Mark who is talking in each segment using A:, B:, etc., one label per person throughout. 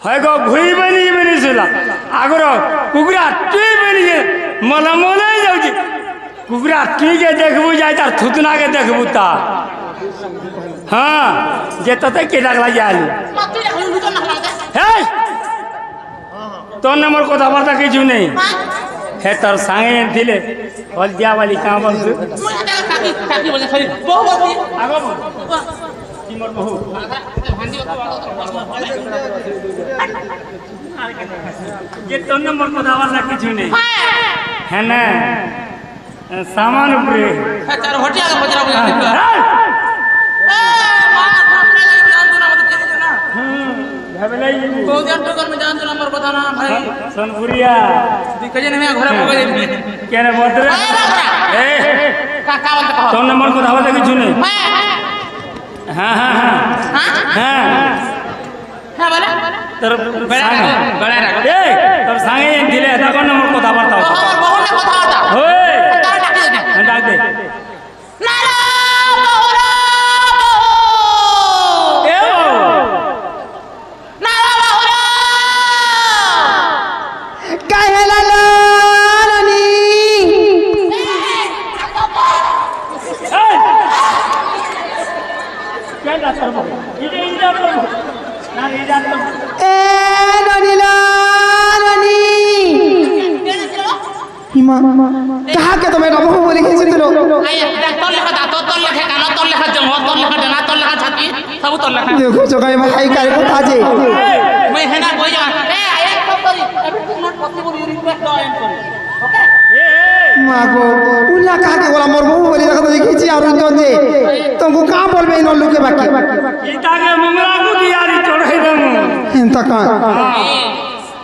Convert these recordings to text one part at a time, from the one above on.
A: হয় গো ভুই বনি বনিছিল আগর কুকুরা তুই বনিছে মনে মনে যাଉଛି কুকুরা তুইকে দেখবু যাই তার থুতনাকে দেখবু তা হ্যাঁ যে তোতে কে ডাকলা যাইলি তোর নামর কথাবার্তা কিছু নেই হে তোর সাঙে দিলে হলদিয়া বালি কাঁ বলছু যে তোর নম্বর কথাবার্তা কিছু নেই হ্যাঁ না सामान उपरे
B: चार होटिया का बजरा बुझा
A: घबलाई
B: को जान तो कर में जान तो नंबर बता ना भाई
A: सोनपुरिया
B: दिखे ने मैं घरे पकड़ दे
A: केने बोतरे ए
B: का बोलते कहो
A: तो नंबर को धावा देखि छुने हां हां हां हां
B: हां बोले
A: तर
B: बड़ा रख
A: ए तर सांगे दिले ता कोन नंबर को धावा ता
B: हमर बहु ने কথা होता
A: होय
B: डाक दे
A: नारा
B: बहुरा
A: ए
B: नारा बहुरा
C: कहला लानी
A: क्या डाक्टर बोल इधर इधर ना इधर
C: ए ननी लानी हिमा कहा के तुम्हें रबो बोले के दिलो
B: आय तोर लेखा दा तोर लेखा कान तोर लेखा जंग तोर लेखा डना तोर लेखा छाती सब तोर लेखा
C: देखो जगह में हाई काय को ताजे
B: मैं है ना कोई जगह ए आय सब करी अभी तू नोट पत्ती बोली रिक्वेस्ट तो आयन करी ओके
C: मागो उला कहा के बोला मोर बहु बोले देखो देखी छी और जो दे तुमको का बोलबे इन लोग के बाकी
A: इता के मुंगरा को दियारी चढ़ाई देमु
C: एंता का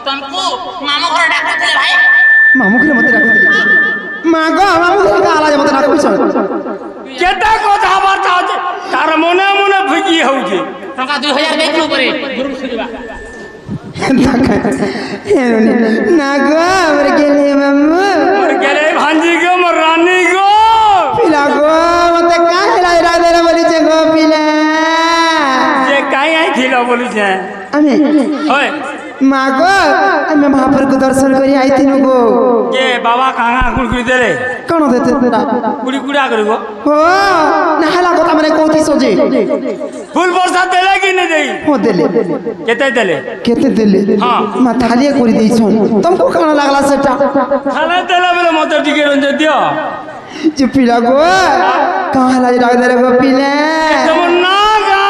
B: तुमको मामा घर डाकते थे भाई
C: मामू के मत राखो दिली मागो मामू के आला मत राखो छ
A: केता কথা বার্তা আছে তার মনে মনে ভুগি হউছে
B: टका 2000 देख लो परे गुरु सुजवा
C: एंता का नागो हमर गेले मामू
A: और गेले भांजी गो मोर रानी गो
C: पिला गो मते का हिला हिला दे बोली छे गो पिला
A: जे काई आई थिलो बोलु छे
C: आमे
A: ओए
C: मागो आमे महापुर को दर्शन करी आई थिनु गो
A: के बाबा कांगा कुड़कुड़ी देले
C: कोन देते तेरा
A: कुड़ी कुड़ा करगो
C: हो नहला কথা মানে কোতি সজে
A: फूल बरसा देले कि नहीं देई
C: हो देले
A: केते देले
C: केते देले
A: हां
C: मा थालिए करी देई छन तुमको खाना लागला सेटा
A: खाना देले बोले मत टिके रंजे दियो
C: जे पिला गो कहां ला राग दे रे गो पिले
A: जमुना गा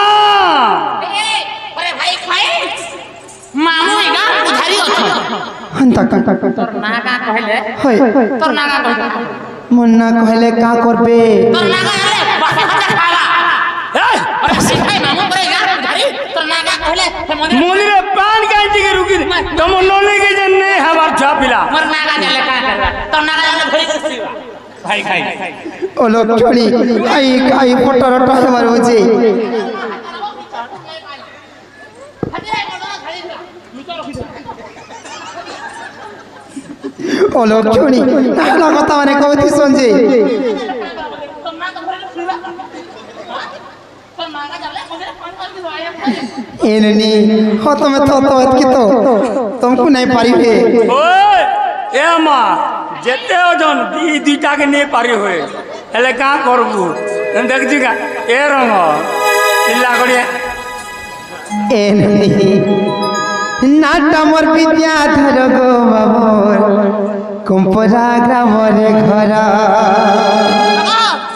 B: अरे भाई खाए मामू एगा उधारी अछ
C: हंता का
B: तोर नागा कहले
C: होय
B: तोर नागा कहले
C: मुन्ना कहले का करबे
B: तोर नागा रे बाकी खा खावा
A: ए
B: अरे सिखाई मामू करेगा उधारी तोर नागा कहले हे मोदी
A: मोली रे पान कांची के रुकी तुम नोने के जन्ने हमार छापिला
B: मोर नागा जाले का करबा तोर नागा जाले भरी करसीवा
A: भाई खाई
C: ओ लोग छोड़ी आई आई फोटो रटा से मारो जे ओ लोग छोड़ी नहला কথা মানে কোতি সঞ্জে एननी हो तुम तो की तो तुमको नहीं पारिबे
A: ओए ए मा जेते ओजन दी दुटा के नहीं पारी होए हेले का करबू देख जिगा ए रंग इल्ला करिए
C: एननी नाटा मोर विद्याधर गो बाबोर कुंपरा ग्राम रे घरा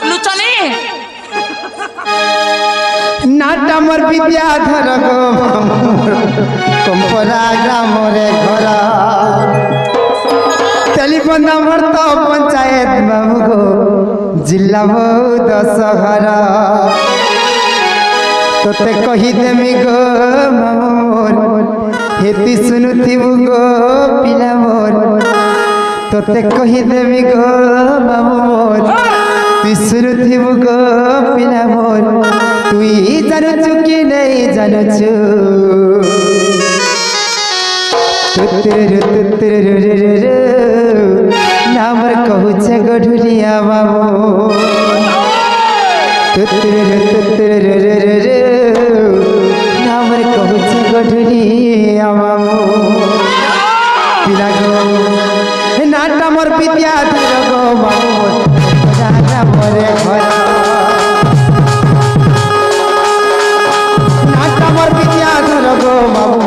B: लुचनी
C: नाटा मोर विद्याधर गो बाबोर कुंपरा ग्राम रे घरा टेलीफोन नंबर तो पंचायत बाबू गो जिला बौद्ध सहरा तोते कही देमी गो मोर हेती सुनुथिबु गो पिला मोर तोते कही देमी गो मोर तुई सुनुथिबु गो पिला मोर तुई जानछु कि नहीं जानछु तुतुरु नामर कहू छे गढुरिया बाबू तुतुरु আমার কহুছে গঠুলি আমার পিলা গো নাটা মোর বিদ্যা ধর গো বাবু রাজা মরে ঘর নাটা মোর বিদ্যা ধর গো বাবু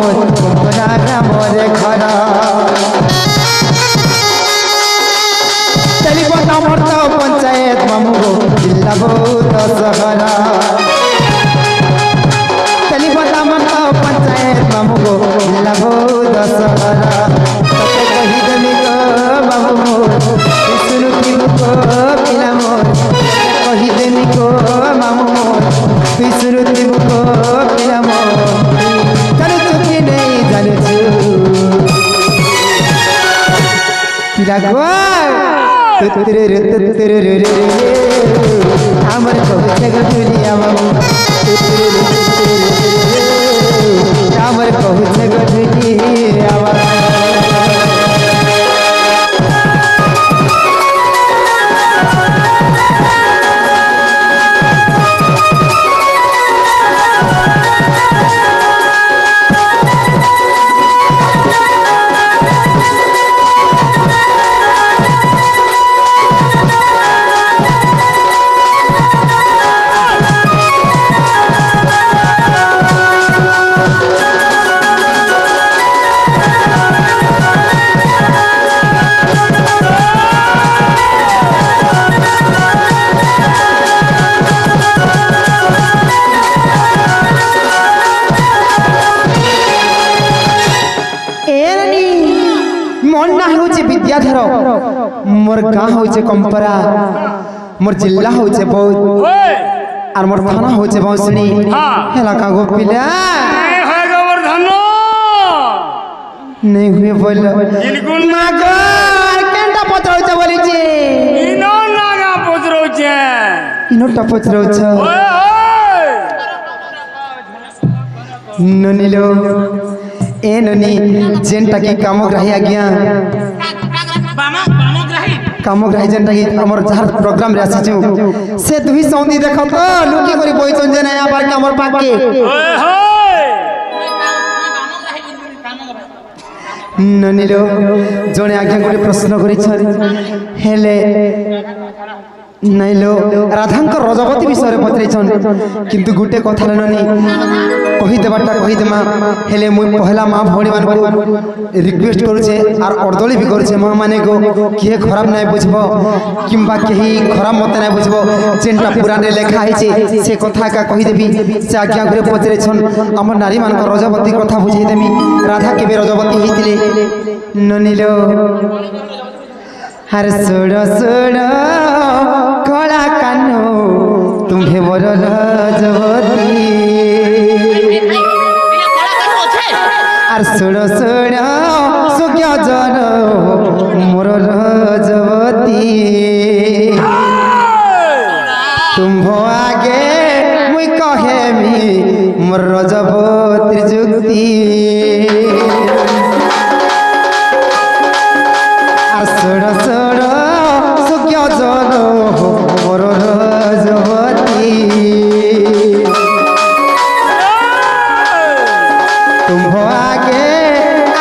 C: রাজা মরে ঘর তেলিপতা মর্ত পঞ্চায়েত মামু গো জিল্লা বহুত সহরা তেলিপতা মর্ত পঞ্চায়েত মামু গো জিল্লা বহুত সহরা তোকে কহি দেমি গো বাবু মোর শুনু কি গো পিলা মোর কহি দেমি গো মামু মোর তুই শুনু কি গো পিলা মোর জানুছু কি নেই জানুছু পিলা গো আমার কবিতা গঠুলি আমার কবিতা গঠুলি আমার विद्याधर मोर गाँ होचे कंपरा मोर जिला होचे बहुत और मोर थाना होचे बांसुरी हेला का गो पिला
A: है गोवर्धन
C: नहीं हुए बोल मागो केंटा पचरौचे बोली छी
A: इनो नागा पचरौचे
C: इनोटा पचरौचे ननिलो ए ननी जेनटा की कामग्राही आज्ञा कामग्राही जेनटा की हमर जहर प्रोग्राम रे आसी छु से दुही सौंदी देखो तो लुकी करी बइचन जे नया बार के हमर पाके
A: ओए होय
C: ननिलो जने आज्ञा कोटे प्रश्न करि छ हेले नाइलो राधांक रजवती विषय पचरे छन किंतु गुटे कथा ननी कहि देबाटा कहि देमा हेले मुई पहला मां भौणी मान रिक्वेस्ट करूछे और अर्दली भी करूछे मां माने को किए खराब नाय बुझबो किंबा केही खराब मत नाय बुझबो जेनटा पुराण रे लिखा है से कथा का कहि देबी से आज्ञा घरे पचरे छन हमर नारी मान रजवती कथा बुझाई देमी राधा केबे रजवती हितिले ननिलो हर सोड़ो सोड़ो कला कानो तुम्हें मोर रजवती और सोड़ो सोड़ो सुख्या जन मोर रजवती तुम आगे मुई कहेमी मोर रजवती जुक्ति सोड़ा सोड़ा सुख्या जन मोर रजवती तुम आगे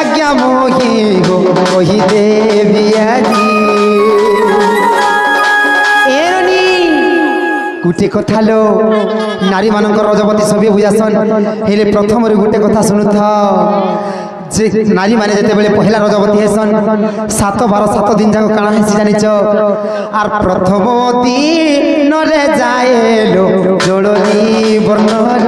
C: आज्ञा मोही हो कही देवी आजी एरनी गुटे कथा लो नारी मानक रजवती सभी बुझासन हेले प्रथम गुटे कथा शुणुथ जे नारी माने जेते बेले पहला रजवती हेसन 7-12 दिन जाको काना हेसी जानिच आर प्रथमवती नरे जाएलो जोड़नी वर्णर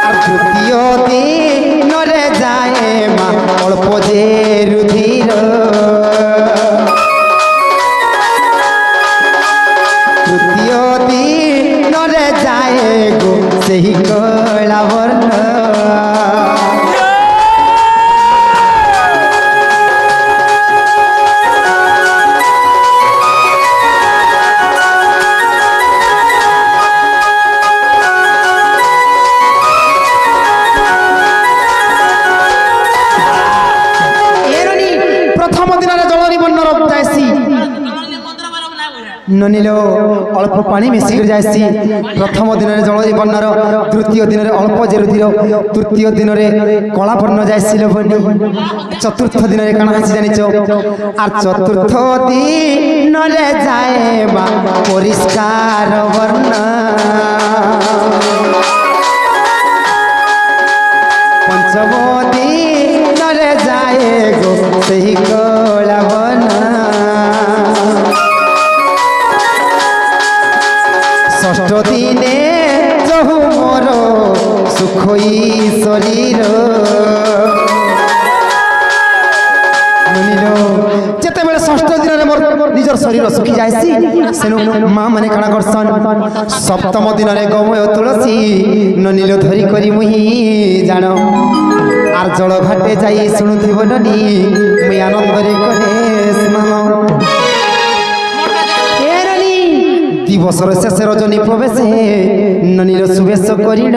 C: आर द्वितीयती नरे जाए मा अल्प जे रुधिर तृतीयती नरे जाए गो सही कला वर्ण ନନିଲ ଅଳ୍ପ ପାଣି ମିଶିକରି ଯାଏସି ପ୍ରଥମ ଦିନରେ ଜଳ ବର୍ଣ୍ଣର ତୃତୀୟ ଦିନରେ ଅଳ୍ପ ଜେରୁଥିର ତୃତୀୟ ଦିନରେ କଳା ବର୍ଣ୍ଣ ଯାଏସି ଲୋଭନି ଚତୁର୍ଥ ଦିନରେ କାଣା ଅଛି ଜାଣିଛ আর চতুর্থ দিনরে যায় বা পরিষ্কার বর্ণ পঞ্চম দিনরে যায় গো সেই কলা বর্ণ ষষ্ঠ দিনে যহু মোর সুখই শরীর যেতবে ষষ্ঠ দিনের মোর নিজের শরীর শুখি যাইছি সেনু মা মানে কাଣା করছন সপ্তম দিনের গোময় তুলসী ননীল ধরি করি মুহি জাণ আর জল ঘাটে যাই শুণুথিব ননী মুই আনন্দরে করে স্নান দিবসর শেষে রজনী প্রবেশে ননীল শুভেচ্ছ করিল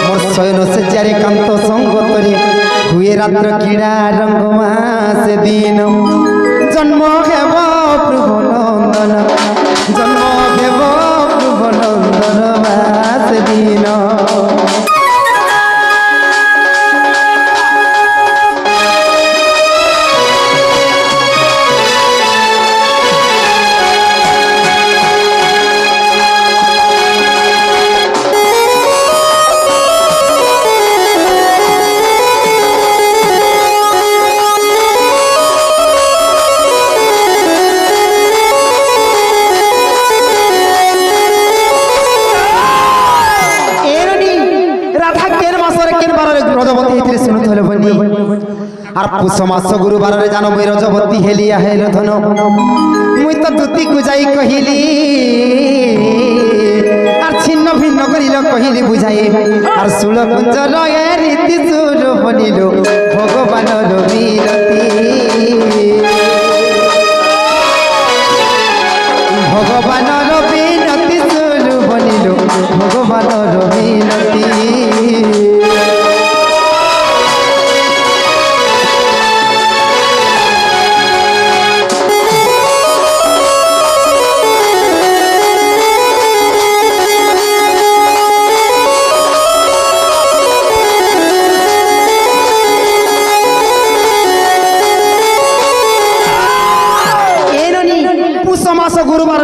C: মোর শয়ন সেচারে কান্ত সঙ্গতরে হুয়ে রাত্র ক্রীড়া রঙ্গমা সেদিন জন্ম হেব প্রভু নন্দন জন্ম হেব প্রভু নন্দন সেদিন আর পুষ মাস গুরুবারে জান মুই রজবতী হেলিয়া হেল ধন মুই তো দুতি কু যাই কহিলি আর ছিন্ন ভিন্ন করিল কহিলি বুঝাই আর সুল কুঞ্জর রীতি সুর বনিল ভগবানর বিরতি ভগবানর বিনতি সুর বনিল ভগবানর বিনতি গুরুবার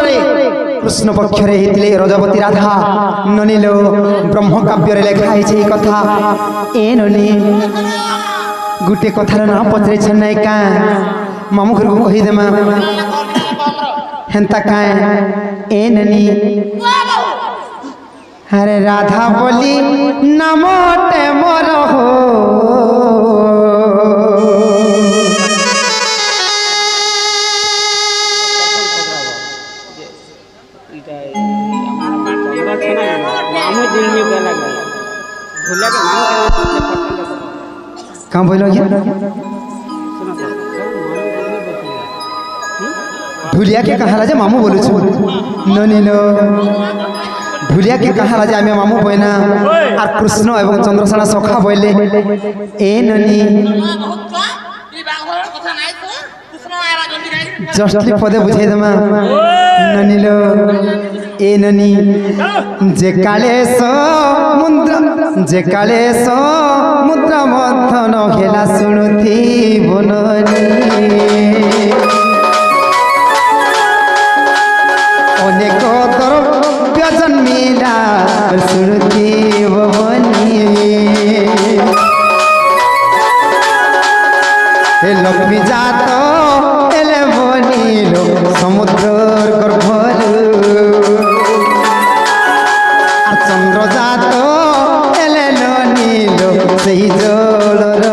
C: কৃষ্ণ পক্ষরে হইলে রজবতী রাধা ননীল ব্রহ্মকাব্যরে লেখা হয়েছে এই কথা এ ননী গোটে কথার না পচারিছেন নাই কা মামু ঘরକୁ কহিদেমা হেন্তা কায় এ ননী আরে রাধা বলি নামতে মর হো कहाँ बोलो ढुलिया के कहा राजा मामू बोलू छु ननील ढुलिया के कहा राजा आमे मामू बोइना और कृष्ण एवं चंद्रसेना सखा बोले ए ननी जस्टली पदे बुझाई देमा ननील ए ननी जे काले मुद्र मथन खेला शुणुथी बननी अनेक द्रव्य जन्मिला शुणुथी भवनी लक्ष्मी जात एले बनिल समुद्र गर्भर चंद्र जात एले नील से जलर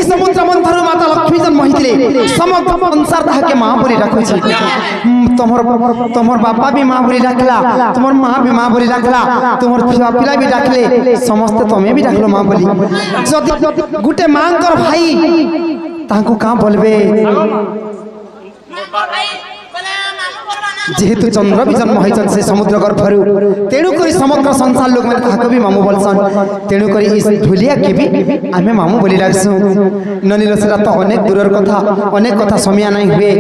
C: समुद्र मंथन माता लक्ष्मी जन्म होते समस्त সমগ্র সংসার তাহাকে মা বলি রাখুছি তোমার তোমার বাপা বি মা বলি ডাকলা তোমার মা বি মা বলি ডাকলা তোমার পিলা বি ডাকলে সমস্ত তুমি বি ডাকলো মা বলি যদি গুটে মাঙ্কর ভাই তাহাকে কাঁ বলবে যেহেতু চন্দ্র বি জন্ম হয়েছেন সে সমুদ্র গর্ভরু তেণুকরি সমগ্র সংসার লোক মানে তাহাকে বি মামু বলছন তেণুকরি এই ধুলিয়া কে বি আমি মামু বলি ডাকছু ননিল সেটা তো অনেক দূরের কথা অনেক কথা সমিয়া নাই হুয়ে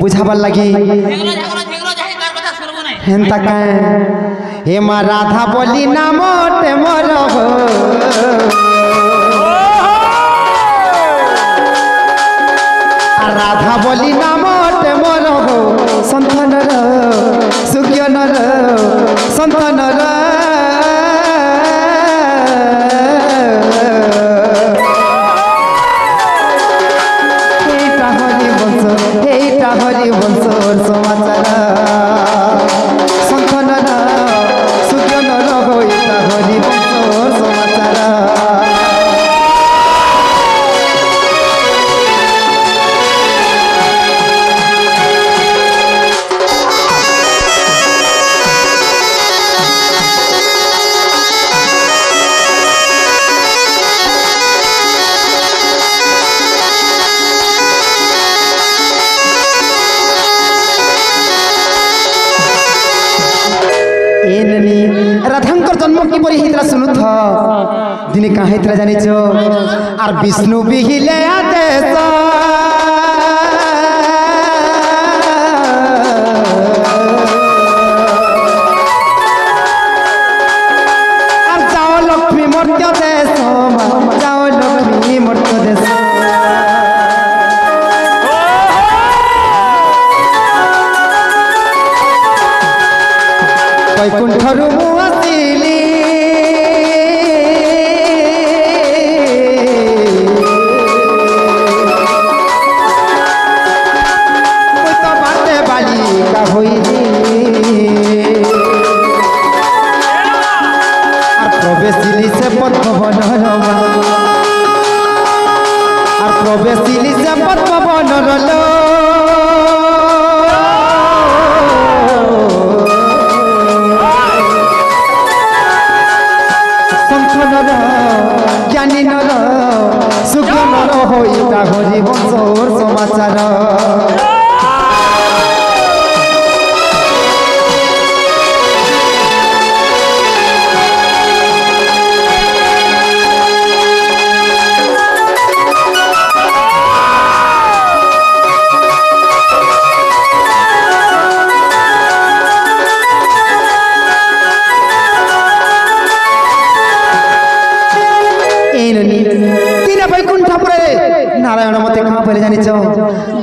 C: বুঝাবার লাগি হেন্তা কায় হে মা রাধা বলি নামতে মোর রাধা বলি নামতে মোর সন্তানর সুজ্ঞানর সন্তানর এইটা হরি বংশ সমাচার সন্তানর সুজ্ঞানর এইটা হরি বংশ সমাচার রাধাঙ্কর জন্ম কিপরি হয়েছিল শুনুথ দিনে কাঁ হয়েছিল জানিছ আর বিষ্ণু বিহিলে আদেশ আর যাও লক্ষ্মী মর্ত্য দেশ যাও লক্ষ্মী মর্ত্য দেশ বৈকুণ্ঠরু আসিলি তো বাটে বালিকা হইলি আর প্রবেশিলি সে পদ্মবন আর প্রবেশিলি সে পদ্মবন রল জ্ঞানী নর সুজ্ঞ নর হইতা হরি বংশর সমাচার নারায়ণ মতে কাঁ বলে জানিছ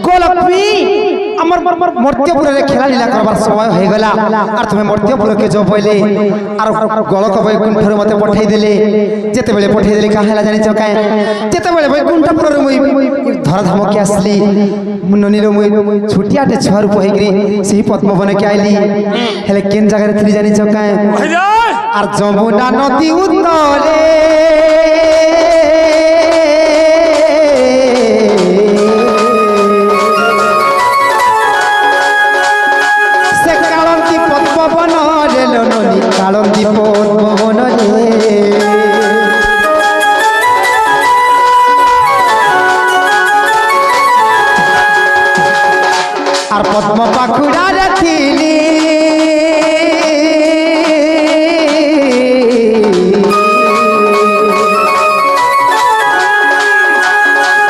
C: গোলক্ষ্মী আমার মর্ত্যপুরে খেলা লীলা করবার সময় হয়ে গলা আর তুমি মর্ত্যপুরকে যে বইলে আর গোলক বৈকুণ্ঠর মতে পঠাই দেলে যেতেবেলে পঠাই দেলে কাঁ হেলা জানিছ কাঁ যেতেবেলে বৈকুণ্ঠপুরের মুই ধরাধামকে আসলি ননির মুই ছুটিয়াটে ছুয়া রূপ হয়ে সেই পদ্মবনকে আইলি হেলে কেন জায়গায় তুমি জানিছ কাঁ আর যমুনা নদী উত্তরে কালন্দি পদ্মবন আর পদ্ম পাখুড়া রাখিলি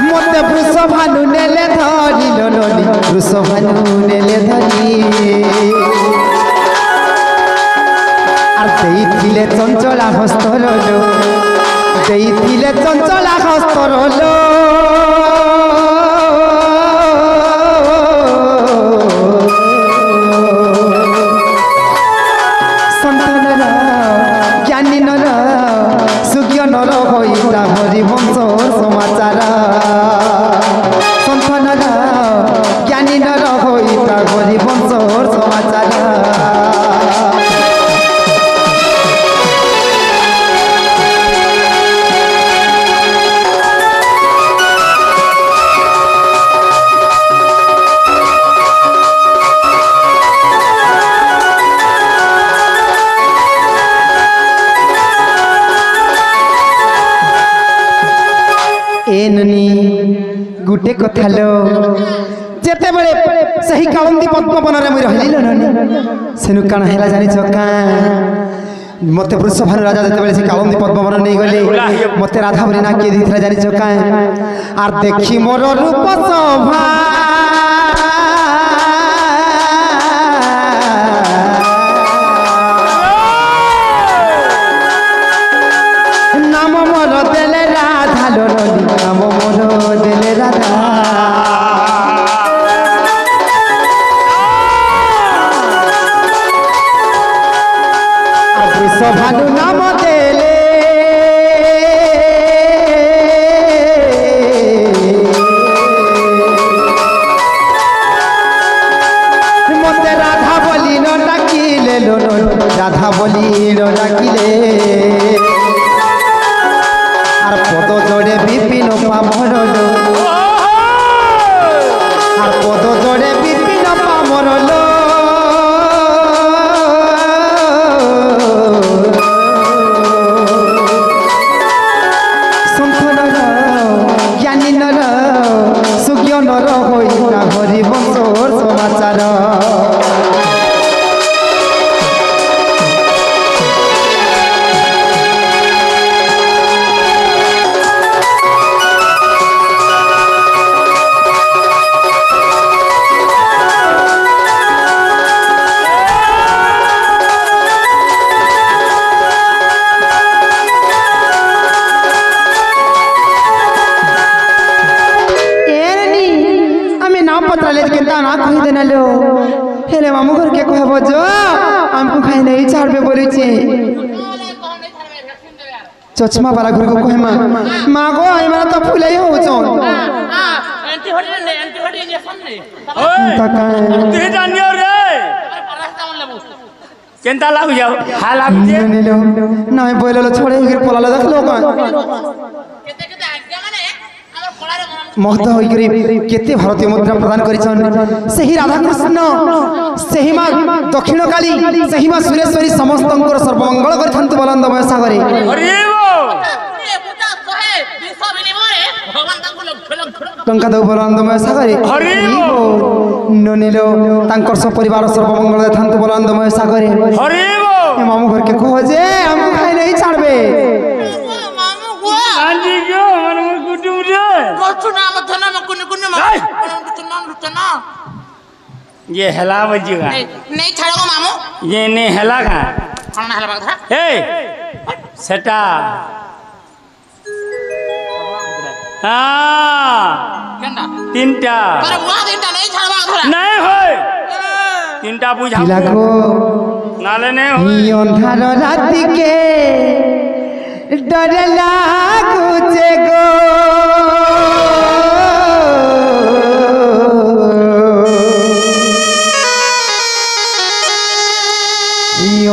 C: মতে বৃষভানু নেলে ধরিল নদী বৃষভানু নেলে ধরি আর দেইলে চঞ্চলা হস্ত রল দেইলে চঞ্চলা হস্ত রল সন্তানর জ্ঞানী নর সুজ্ঞ নর হইতা হরি বংশর সমাচার সন্তানর জ্ঞানী নর হইতা হরি বংশর সমাচার ননি গুটে কথা লো যেতেবেলে সেই কালন্দি পদ্মবନରେ মুই রহিলি ননি সেনু কাণ হেলা জানিছ কা মতে বৃষভানু রাজা যেতেবেলে সেই কালন্দি পদ্মবন নেই গলে মতে রাধা বলি না কে দিয়েছিল জানিছ কা আর দেখি মোর রূপ শোভা নাম মোর দেলে রাধা লো ননি নাম মোর দেলে রাধা ভানু নাম দেলে মতে রাধা বলি ডাকিলে রাধা বলি ডাকিলে আর পদ জোড়ে বিপিন পামর আর পদ জোড়ে বিপিন পামর हेले मामू घर के कहब जो हमको खाई नहीं छाड़बे बोली चश्मा वाला घर को कहे माँ गो आई मारा तो फूले ही हो चोन
A: केंता लागू जाओ हा लागू जे
C: नहीं बोले छोड़े गिर पलाला देख लो का महत होइकरी केते भारतीय मुद्रा प्रदान करिछन सेही राधा कृष्ण सेही मां दक्षिण काली सेही मां सुरेश्वरी समस्तंकर सर्वमंगल करथंतु बलंदमय सागरे
A: हरिबो
C: टंका दो बलंदमय सागरे
A: हरिबो
C: ननिलो तांकर सब परिवार सर्वमंगल देथंतु बलंदमय सागरे
A: हरिबो
C: ए मामू घर के कहो जे हम खाई नहीं छाड़बे
A: आंजी गयो मन कुटुम रे ये हेला बजेगा
B: नहीं छाड़ोगे मामू
A: ये ने हेला का
B: कौन हेला बागधा
A: ए सेटा हां
B: केंदा
A: तीनटा
B: अरे बुआ तीनटा नहीं छाड़वा बागधा
A: नहीं होय तीनटा बुझा
C: लागो
A: नाले नहीं होय
C: ई अंधार राति के डर लागू जे गो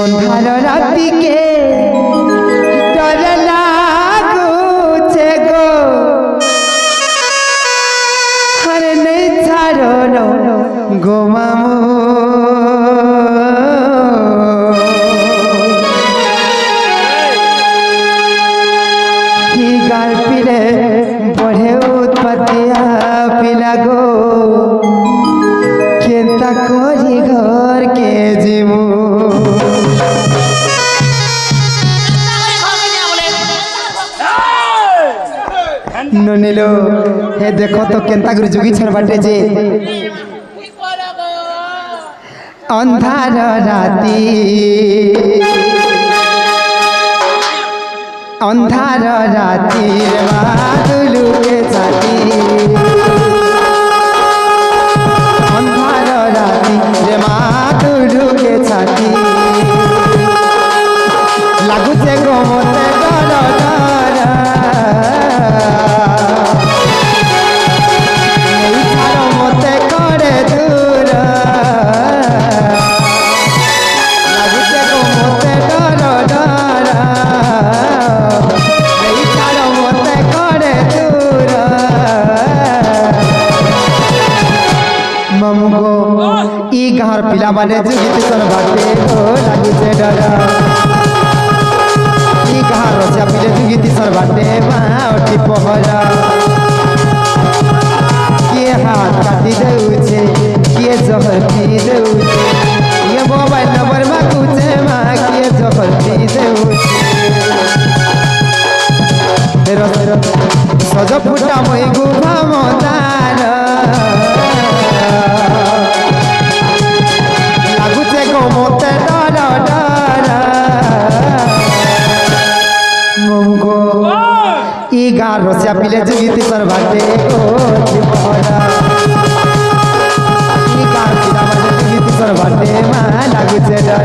C: अंधार राति के डर लागू छे गो हर नहीं छाड़ो गो मामू गाल पिले बढ़े उत्पत्तिया पिला गो केंता कोरी घर के जीमू ननिलो हे देखो तो केंता गुरु जुगी छन बाटे जे अंधार राती अंधार राती रे मादुलू के छाती अंधार राती रे मादुलू के छाती लागू से गो मते डर नहीं छाड़ो मते करे दूर लागू से गो मते डर नहीं छाड़ो मते करे दूर मामू गो ई घर पिला माने जुगित कर बाटे गो लागू से डर ई घर रसिया पिले जुगित सर बाटे माँ उठी पहरा किए हाथ काटी देउछे किए जहर पी देउछे ये मोबाइल नंबर मागुछे माँ किए जहर पी देउछे सज फुटा মই गुफा मदार लाଗୁছে গো মতে ডর ডর মঙ্গো ই গার রসিয়া পিলে জুগিতি সর ভাটে গো জীবরা ই গার পিলা বাজে জুগিতি সর ভাটে মা লাগুছে ডর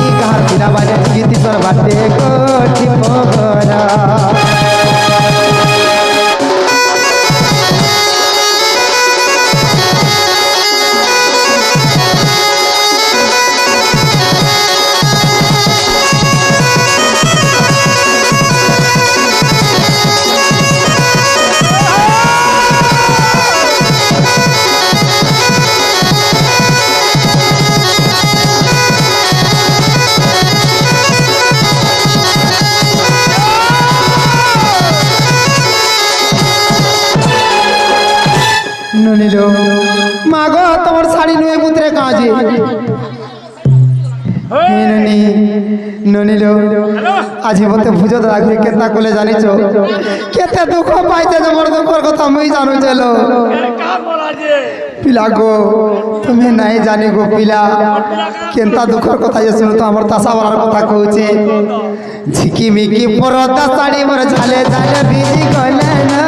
C: ই গার পিলা বাজে জুগিতি সর ভাটে গো জীবরা ননিলো মাগো তোমার শাড়ি নুয়ে পুত্রে কাজে ননি ননিলো আজি বলতে বুঝো রাখবে কেতা কলে জানিছো কেতে দুঃখ পাইতে তোমার দুঃখর কথা মই জানো চলো
A: का बोला जे
C: পিলা গো তুমি নাই জানি গো পিলা কেনতা দুঃখর কথা যে শুনো তো আমার তাসাওয়ালার কথা কହୁছে ঝিকি মিকি পরদা শাড়ি মোর ঝালে ঝালে ভিজি গলে না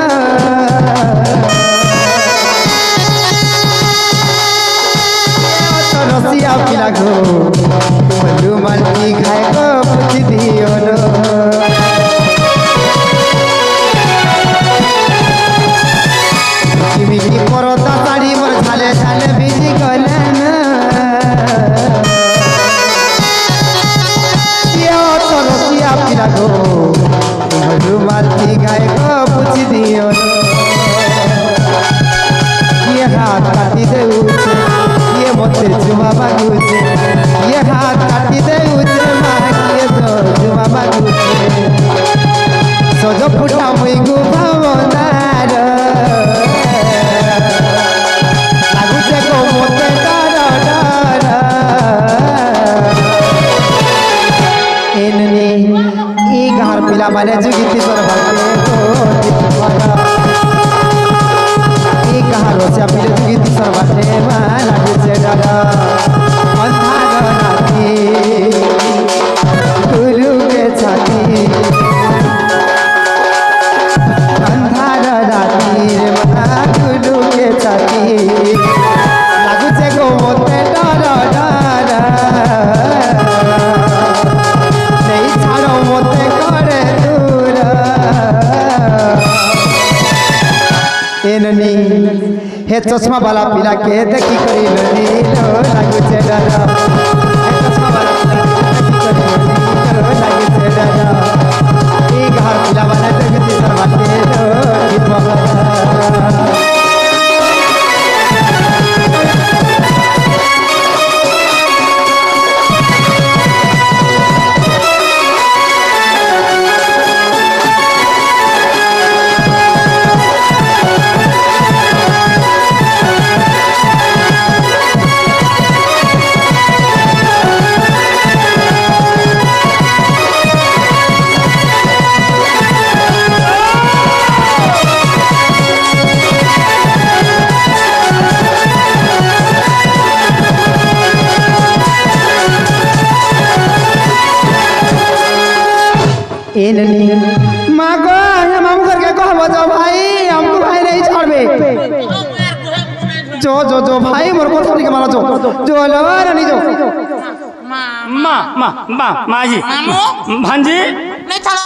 C: रसिया पिला गो रुमाल की खाए गो पूछ दियो नो मिकी परदा साड़ी मोर झाले झाले भिजी गले ना ये तो रसिया पिला गो रुमाल की खाए गो पूछ दियो नो ये हाथ काटी देउछे ये मोते जुमा मागुछे ये हाथ काटी देउछे माँ किए तो जुमा मागुछे सज फुटा মই गुफा मदार लाଗୁছে गो मोते डर डर एननी ई गार पिला माने जुगिति सर भागे गो दीपरा रसिया पिले जुगिति सर बाटे मा लाଗୁছে डर अंधार राती गुरु के छाती अंधार राती रे मा गुरु के छाती লাগুছে গো মতে डर डर नहीं ছাড়ো মতে করে দূর एननी हे चश्मा वाला पिला के देखी करी ननी लो लाଗୁছে डर हे चश्मा वाला पिला के देखी करी ननी लो लाগুছে डर ई घर पिला वाला देखती सर बाटे लो दीपरा एननी मागो हम करके कहबो जो भाई हमको भाई नहीं छोड़बे जो जो जो भाई मोर को थोड़ी के मारा जो जो लवा नहीं जो
B: माँ
A: माँ माँ माँ माँ जी
B: मामू
A: भांजी
B: नहीं चलो